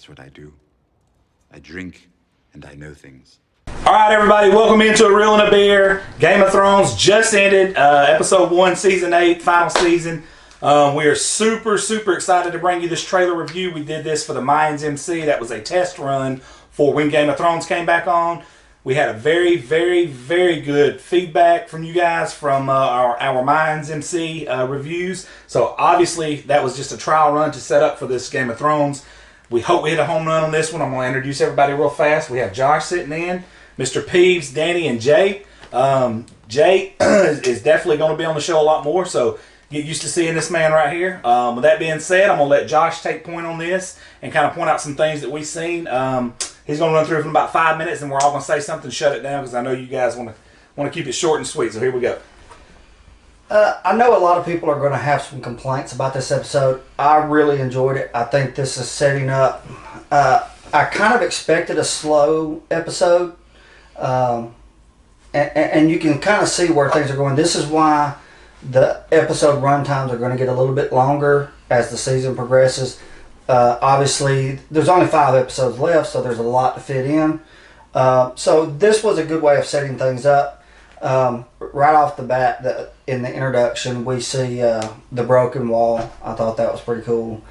That's what I do. I drink and I know things. All right, everybody, welcome into A Reel and a Beer. Game of Thrones just ended, episode 1, season 8, final season. We are super excited to bring you this trailer review. We did this for the Mayans MC. That was a test run for when Game of Thrones came back on. We had a very good feedback from you guys from our Mayans MC reviews. So obviously that was just a trial run to set up for this Game of Thrones. We hope we hit a home run on this one. I'm going to introduce everybody real fast. We have Josh sitting in, Mr. Peeves, Danny, and Jay. Jay is definitely going to be on the show a lot more, so get used to seeing this man right here. With that being said, I'm going to let Josh take point on this and kind of point out some things that we've seen. He's going to run through it in about 5 minutes, and we're all going to say something, shut it down, because I know you guys want to keep it short and sweet. So here we go. I know a lot of people are going to have some complaints about this episode. I really enjoyed it. I think this is setting up. I kind of expected a slow episode, and you can kind of see where things are going. This is why the episode run times are going to get a little bit longer as the season progresses. Obviously, there's only 5 episodes left, so there's a lot to fit in. So this was a good way of setting things up. Right off the bat, in the introduction, we see the broken wall. I thought that was pretty cool.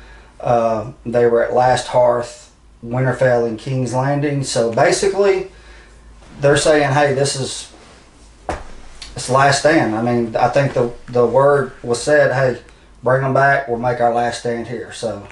They were at Last Hearth, Winterfell, and King's Landing. So basically, they're saying, hey, it's last stand. I mean, I think the word was said, hey, bring them back. We'll make our last stand here. So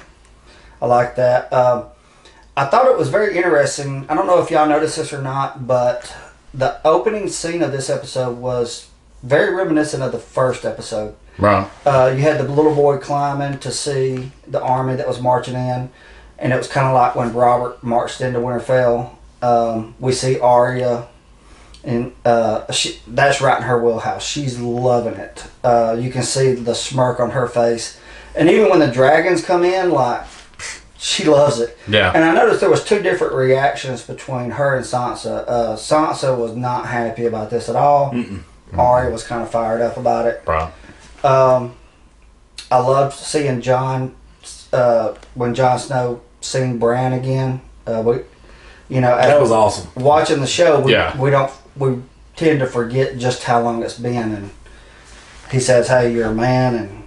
I like that. I thought it was very interesting. I don't know if y'all noticed this or not, but the opening scene of this episode was very reminiscent of the first episode. Right. You had the little boy climbing to see the army that was marching in, and it was kind of like when Robert marched into Winterfell. We see Arya, and that's right in her wheelhouse. She's loving it. You can see the smirk on her face, and even when the dragons come in, like, she loves it. Yeah. And I noticed there was 2 different reactions between her and Sansa. Sansa was not happy about this at all. Arya was kind of fired up about it. Right. I loved seeing Jon, when Jon Snow seen Bran again. That was awesome. Watching the show, we Yeah. we tend to forget just how long it's been. And he says, "Hey, you're a man," and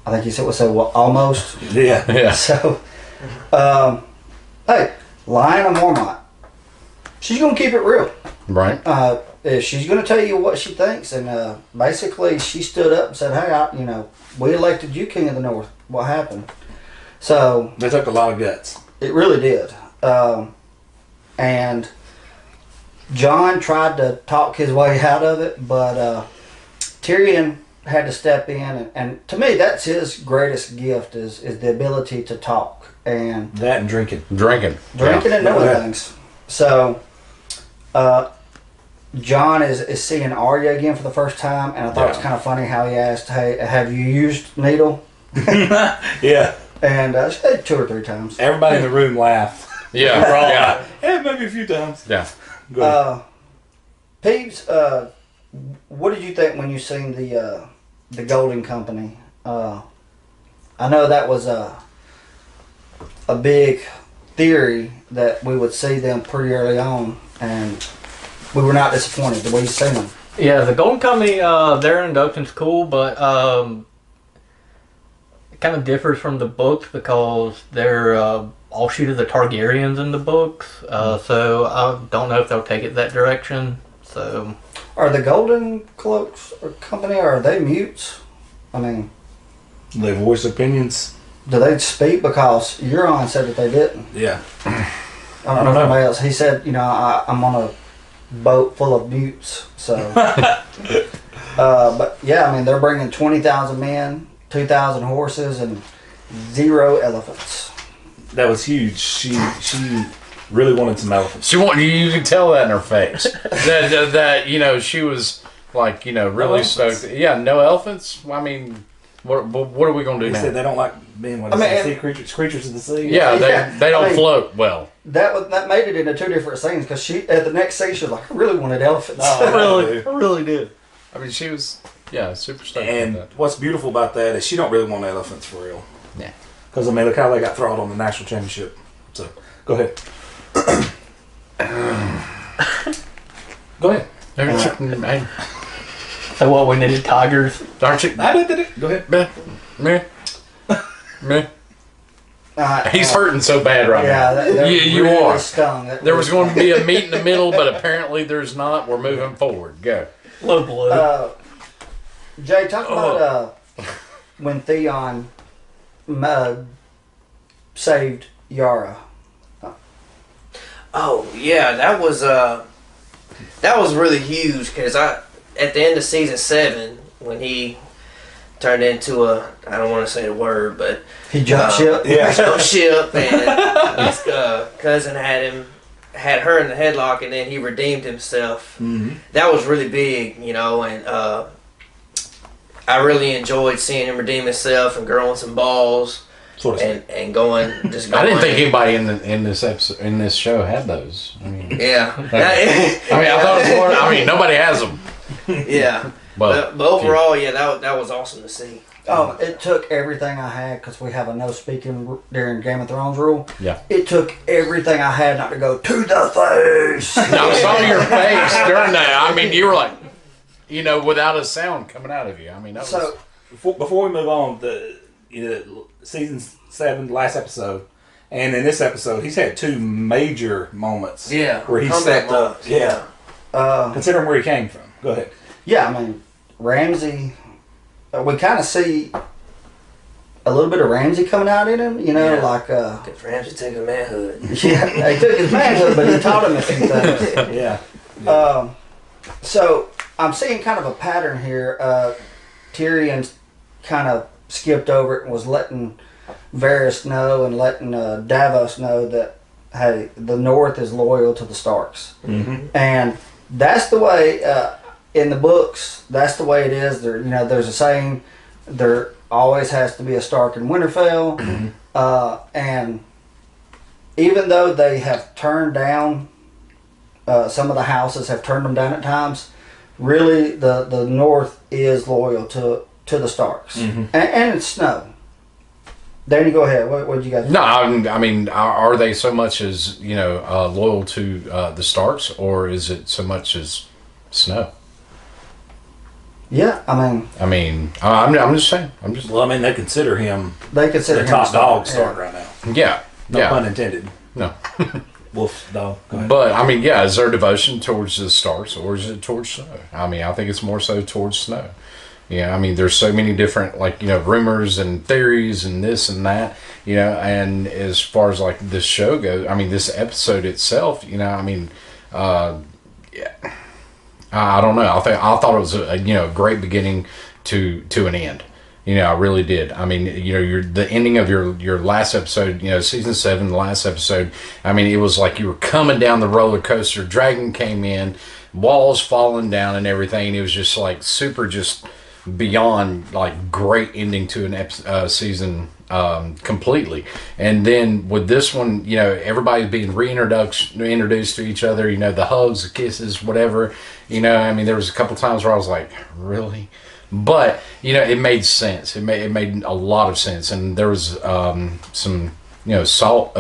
I think he said, "Well, almost." Yeah. So, hey, Lyanna Mormont, she's gonna keep it real. Right. She's gonna tell you what she thinks, and basically, she stood up and said, "Hey, we elected you King of the North. What happened?" So They took a lot of guts. it really did. And Jon tried to talk his way out of it, but Tyrion had to step in, and to me, that's his greatest gift is the ability to talk and That and drinking. Drinking. and other Yeah. things. So Jon is seeing Arya again for the first time, and I thought it was kind of funny how he asked, "Hey, have you used needle?" Yeah. And she said 2 or 3 times. Everybody in the room laughed. Yeah. We're all Yeah. like, yeah, maybe a few times. Yeah. Go ahead. Peeves, what did you think when you seen the Golden Company? I know that was a big theory that we would see them pretty early on, and we were not disappointed the way you seen them. Yeah, the Golden Company, their introduction's cool, but it kind of differs from the books because they're offshoot of the Targaryens in the books. So I don't know if they'll take it that direction. So Are the Golden Cloaks or Company, are they mutes? I mean, They voice opinions. do they speak? Because Euron said that they didn't. Yeah. I don't know if anybody else. He said, I'm on a boat full of mutes. So, but yeah, I mean, they're bringing 20,000 men, 2,000 horses, and 0 elephants. That was huge. She really wanted some elephants. You could tell that in her face. that she was like, really stoked. Yeah, no elephants? I mean, what are we going to do They now? said they don't like being sea creatures of the sea. Yeah, Yeah, they don't I mean, float well. That made it into 2 different scenes because she at the next scene she was like, I really wanted elephants. Oh, I really did. I mean, she was, super stoked And with that. what's beautiful about that is she don't really want elephants for real. Yeah. Because, look how they got throttled on the national championship. So go ahead. Go ahead. Hey, So what, we needed tigers? aren't you? Go ahead. Meh. Meh. He's Uh, hurting so bad right Yeah, now. they're You really are. stung. There was going to be a meet in the middle, but apparently there's not. We're moving forward. Go. Low blow. Jay, talk about when Theon saved Yara. Oh yeah, that was really huge because at the end of season 7 when he turned into I don't want to say the word, but He jumped ship. Yeah. jumped ship and his cousin had her in the headlock and then he redeemed himself. Mm-hmm. That was really big, and I really enjoyed seeing him redeem himself and growing some balls Sort of. and going. I didn't think anybody in this episode in this show had those. I mean, Yeah. I thought it was more. I mean, nobody has them. Yeah. But But overall, yeah, that was awesome to see. Oh, it took everything I had because we have a no speaking during Game of Thrones rule. Yeah. It took everything I had not to go to the face. I saw your face during that. I mean, you were like, without a sound coming out of you. I mean, that was. So Before we move on, season 7, last episode, and in this episode, he's had 2 major moments. Yeah. Where he Comeback stepped up. moments, Yeah. Considering where he came from. Go ahead. yeah, I mean Ramsey. We kind of see a little bit of Ramsey coming out in him. Yeah. like Because Ramsey took a manhood. yeah, he took his manhood, but he taught him a few things. Yeah. So I'm seeing kind of a pattern here. Tyrion kind of skipped over it and was letting Varys know and letting Davos know that, hey, the North is loyal to the Starks. Mm-hmm. And that's the way, in the books, that's the way it is. There's a saying, there always has to be a Stark in Winterfell. And even though they have turned down, some of the houses have turned them down at times, really the North is loyal to the Starks. And it's Snow. Danny, go ahead. What you guys? No, I mean, are they so much as loyal to the Starks, or is it so much as Snow? Yeah, I'm just saying. Well, I mean, they consider him they consider the him top a Stark, dog yeah. Stark right now. Yeah. No Yeah. pun intended. No. Wolf dog. Go ahead. But I mean, yeah, is there devotion towards the Starks or is it towards Snow? I mean, I think it's more so towards Snow. Yeah, I mean, there's so many different rumors and theories and this and that, and as far as this show goes, I mean, this episode itself, yeah, I don't know. I thought it was a great beginning to an end. I really did. I mean, the ending of your last episode, season 7, the last episode. I mean, it was like you were coming down the roller coaster. Dragon came in, walls falling down and everything. It was just super, just beyond great ending to an season completely. And then with this one, everybody's being introduced to each other. The hugs, the kisses, whatever. I mean, there was a couple times where I was like, really. But it made sense. It made a lot of sense, and there was some salt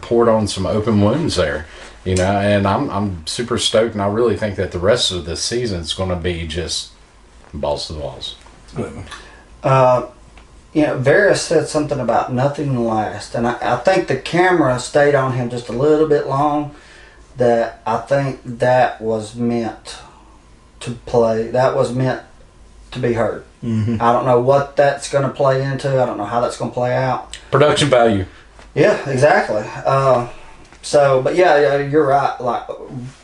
poured on some open wounds there. And I'm super stoked, and I really think that the rest of the season is going to be just balls to the walls. Varys said something about nothing lasts, and I think the camera stayed on him just a little bit long. That I think that was meant to play. That was meant to be heard. Mm-hmm. I don't know what that's going to play into. I don't know how that's going to play out. Production value. Yeah, exactly. But yeah, you're right. Like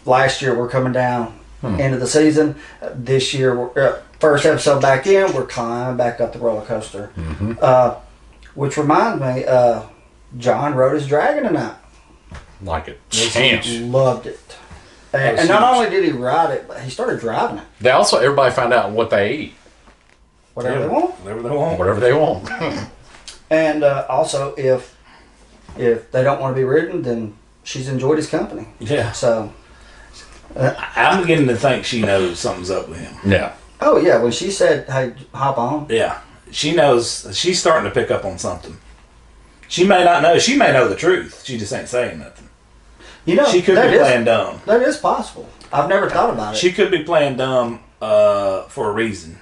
last year, we're coming down into the season. This year, first episode back in, we're climbing back up the roller coaster. Which reminds me, John rode his dragon tonight. Like it. Damn. Loved it. And not only did he ride it, but he started driving it. Everybody found out what they eat. Whatever they want. Whatever they want. And also, if they don't want to be ridden, then she's enjoyed his company. Yeah. So. I'm beginning to think she knows something's up with him. Yeah. Oh yeah, when she said, "Hey, hop on." Yeah. She knows. She's starting to pick up on something. She may not know. She may know the truth. She just ain't saying nothing. You know, She could that be is- playing dumb. That is possible. I've never thought about it. She could be playing dumb for a reason.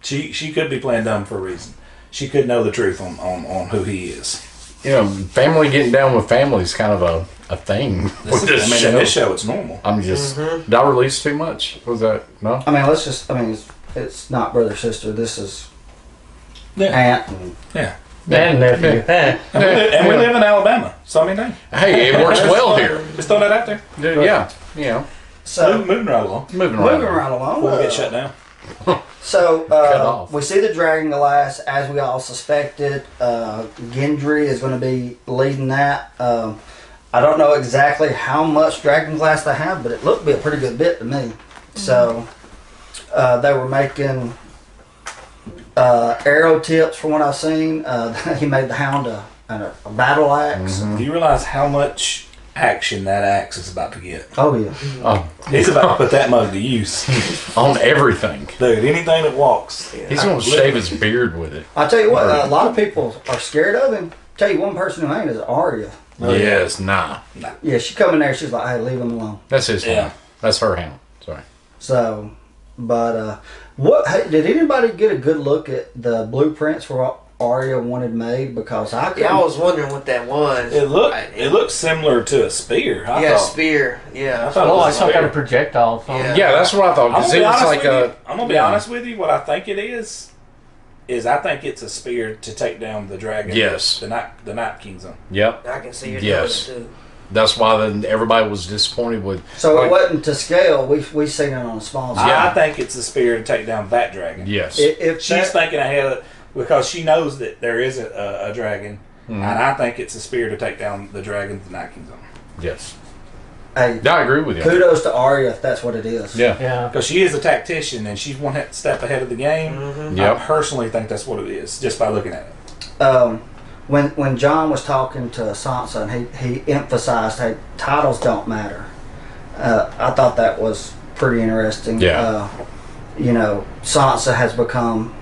She could be playing dumb for a reason. She could know the truth on who he is. You know, family getting down with family is kind of a thing with this I mean, show. in this show, it's normal. I'm just. Did I release too much? Was that no? I mean, it's not brother sister. This is Yeah. aunt. And, Yeah. And nephew. Eh. And we live in Alabama, so I mean, Hey, it works well here. just throw that out there. Yeah, you know, so Moving right along. moving moving around. right along. Before we get shut down. So off. we see the Dragon Glass as we all suspected. Gendry is going to be leading that. I don't know exactly how much Dragon Glass they have, but it looked to be a pretty good bit to me. So they were making arrow tips from what I've seen. He made the Hound a battle axe. Do you realize how much action that axe is about to get? Oh yeah. Oh, He's about to put that mug to use. on everything. Dude, anything that walks. He's gonna shave his beard with it. I'll tell you what, a lot of people are scared of him. Tell you one person who ain't is Arya. Yes, nah. Yeah, she come in there, she's like, hey, leave him alone. That's his Yeah. hound. That's her hound. Sorry. So, but hey, did anybody get a good look at the blueprints for what Arya wanted made? Because I couldn't. Yeah, I was wondering what that was. It looked similar to a spear. I Yeah, thought. spear. Yeah. I thought it Oh, was like a some spear. kind of projectile. Or something. Yeah. Yeah, that's what I thought. I'm Because gonna it be was honest like with a. you. I'm gonna be honest with you. What I think it is I think it's a spear to take down the dragon. Yes. The Night King's on. Yep. I can see you Yes. doing it too. That's why then everybody was disappointed with. So it wasn't to scale. We seen it on a small scale. Yeah. I think it's a spear to take down that dragon. Yes. If She's that, thinking ahead because she knows that there is a dragon, and I think it's a spear to take down the dragon the Night King's on. Yes. hey, Yeah, I agree with you. kudos to Arya if that's what it is. Yeah. Yeah. Because she is a tactician and she's one step ahead of the game. Yep. I personally think that's what it is, just by looking at it. When John was talking to Sansa and he emphasized, hey, titles don't matter. I thought that was pretty interesting. Yeah. You know, Sansa has become,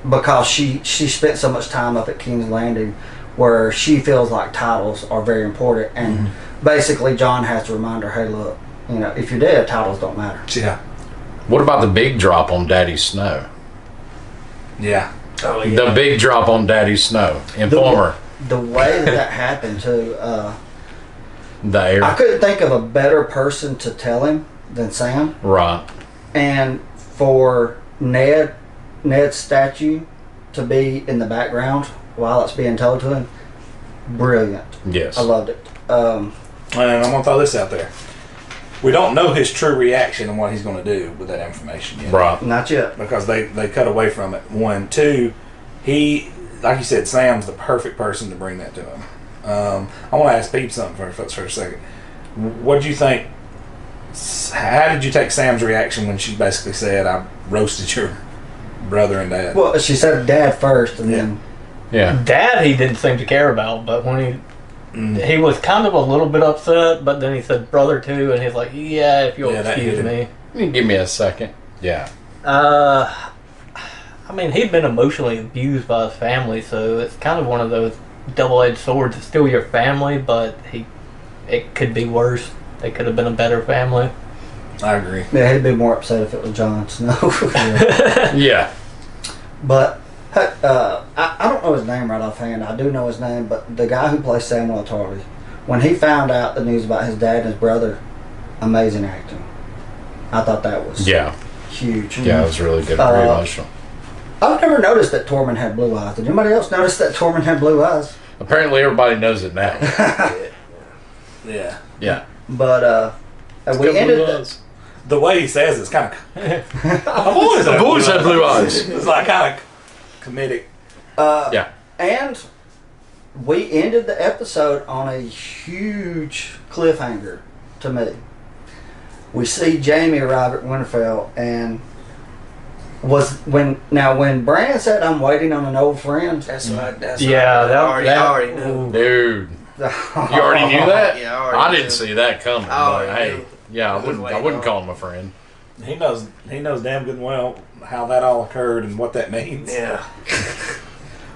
because she spent so much time up at King's Landing, where she feels like titles are very important, and basically John has to remind her, hey, look, you know, if you're dead, titles don't matter. Yeah. What about the big drop on Daddy Snow? Yeah. Oh yeah. The big drop on Daddy Snow. Informer. The way that happened too, The I air. couldn't think of a better person to tell him than Sam. Right. And for Ned's statue to be in the background while it's being told to him, brilliant. Yes. I loved it. And I'm going to throw this out there. We don't know his true reaction and what he's going to do with that information yet. Right. Not yet. Because they cut away from it. One. Two, he, like you said, Sam's the perfect person to bring that to him. I want to ask Pete something for a second. What did you think? How did you take Sam's reaction when she basically said, I roasted your brother and dad? Well, she said dad first, and then Yeah. Dad, he didn't seem to care about, but when he was kind of a little bit upset, but then he said brother too, and he's like, yeah, if you'll Yeah, that excuse hit him. me. You can give me a second. Yeah. I mean, he'd been emotionally abused by his family, so it's kind of one of those double-edged swords. It's still your family, but it could be worse. They could have been a better family. I agree. yeah, he'd be more upset if it was Jon Snow. Yeah. But I don't know his name right offhand. I do know his name, but the guy who plays Samuel Tarly, when he found out the news about his dad and his brother, amazing acting. I thought that was Yeah. huge. Yeah, it was really good. Very emotional. I've never noticed that Tormund had blue eyes. Did anybody else notice that Tormund had blue eyes? Apparently, everybody knows it now. Yeah. Yeah. But we ended. The way he says it's kind of. I've always had Boys had blue eyes. It's like kind of comedic. Yeah. And we ended the episode on a huge cliffhanger to me. We see Jamie arrive at Winterfell, and when Bran said, "I'm waiting on an old friend," That's what. That's Yeah, what I already knew. Dude. You already knew that? Yeah, I already didn't knew. see that coming. I already But, hey, knew. yeah, I It was wouldn't waiting call on. him a friend. He knows damn good and well how that all occurred and what that means. Yeah.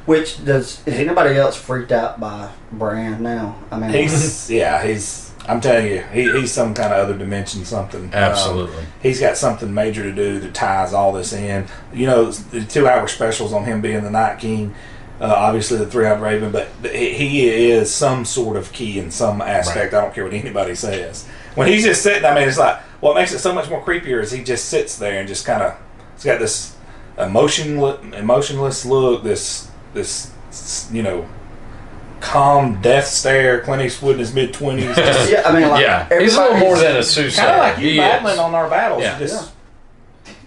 Which is anybody else freaked out by Bran now? I mean, he's. I'm telling you, he's some kind of other dimension, something. Absolutely. He's got something major to do that ties all this in. You know, the 2-hour specials on him being the Night King, obviously the 3-eyed Raven, but he is some sort of key in some aspect. Right. I don't care what anybody says. When he's just sitting, I mean, it's like, what makes it so much more creepier is he just sits there and just kind of, he's got this emotionless look, this you know, calm death stare. Clint Eastwood in his mid-20s. yeah, I mean, like, Yeah, he's a little more than a soothsayer. Kind of like you He battling is. on our battles. Yeah. Just,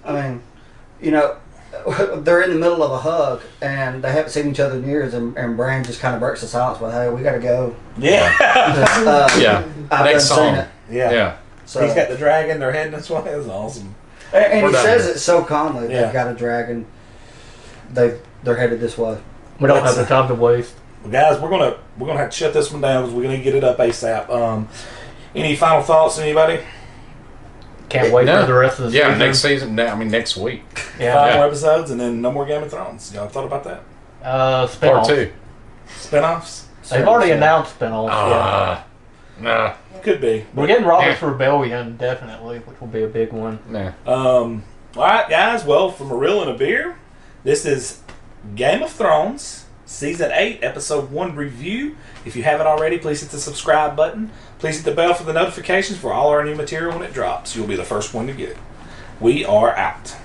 I mean, you know, they're in the middle of a hug and they haven't seen each other in years, and Bran just kind of breaks the silence with, "Hey, we got to go." yeah. Yeah. I've Next done seen song. it. Yeah. Yeah. So, He's got the dragon. They're heading this way. It's awesome. and We're he done says here. it so calmly. Yeah. They've got a dragon. They're headed this way. We don't have the time to waste. Well, guys, we're gonna have to shut this one down because we're gonna get it up ASAP. Any final thoughts, anybody? Can't wait for the rest of the season. Yeah, next season. I mean, next week. Yeah. 5 more episodes and then no more Game of Thrones. Y'all thought about that? Spin-off. Part 2. Spinoffs? They've already announced spin-offs. Nah. Could be. We're getting Robert's Rebellion, definitely, which will be a big one. Nah. All right, guys. Well, from a reel and a beer, this is Game of Thrones Season 8, Episode 1 review. If you haven't already, please hit the subscribe button. Please hit the bell for the notifications for all our new material when it drops. You'll be the first one to get it. We are out.